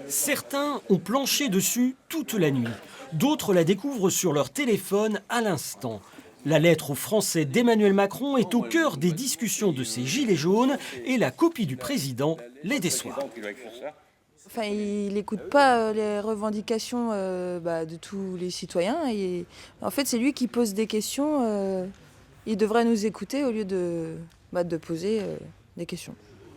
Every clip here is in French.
Certains ont planché dessus toute la nuit. D'autres la découvrent sur leur téléphone à l'instant. La lettre aux Français d'Emmanuel Macron est au cœur des discussions de ces gilets jaunes et la copie du président les déçoit. Enfin, il n'écoute pas les revendications de tous les citoyens. Et, en fait, c'est lui qui pose des questions. Il devrait nous écouter au lieu de poser des questions.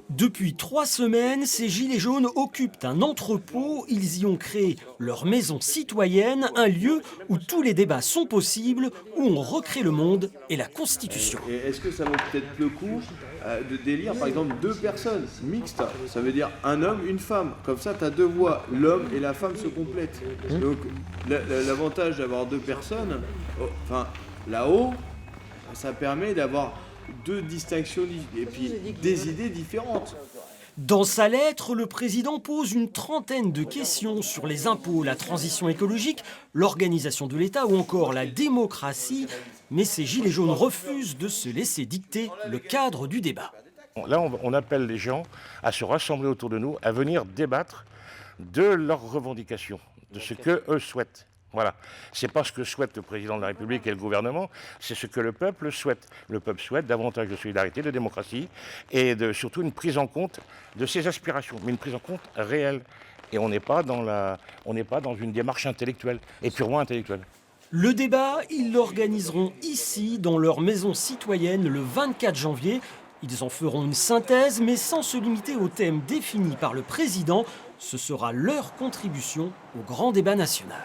Depuis 3 semaines, ces gilets jaunes occupent un entrepôt. Ils y ont créé leur maison citoyenne, un lieu où tous les débats sont possibles, où on recrée le monde et la Constitution. Et est-ce que ça vaut peut-être le coup de d'élire par exemple 2 personnes mixtes? Ça veut dire un homme, une femme. Comme ça, tu as 2 voix. L'homme et la femme se complètent. Donc l'avantage d'avoir 2 personnes, enfin là-haut, ça permet d'avoir 2 distinctions et puis des idées différentes. Dans sa lettre, le président pose une trentaine de questions sur les impôts, la transition écologique, l'organisation de l'État ou encore la démocratie. Mais ces gilets jaunes refusent de se laisser dicter le cadre du débat. Là, on appelle les gens à se rassembler autour de nous, à venir débattre de leurs revendications, de ce qu'eux souhaitent. Voilà. C'est pas ce que souhaite le président de la République et le gouvernement, c'est ce que le peuple souhaite. Le peuple souhaite davantage de solidarité, de démocratie et surtout une prise en compte de ses aspirations, mais une prise en compte réelle. Et on n'est pas dans une démarche intellectuelle et purement intellectuelle. Le débat, ils l'organiseront ici, dans leur maison citoyenne, le 24 janvier. Ils en feront une synthèse, mais sans se limiter au thème défini par le président. Ce sera leur contribution au grand débat national.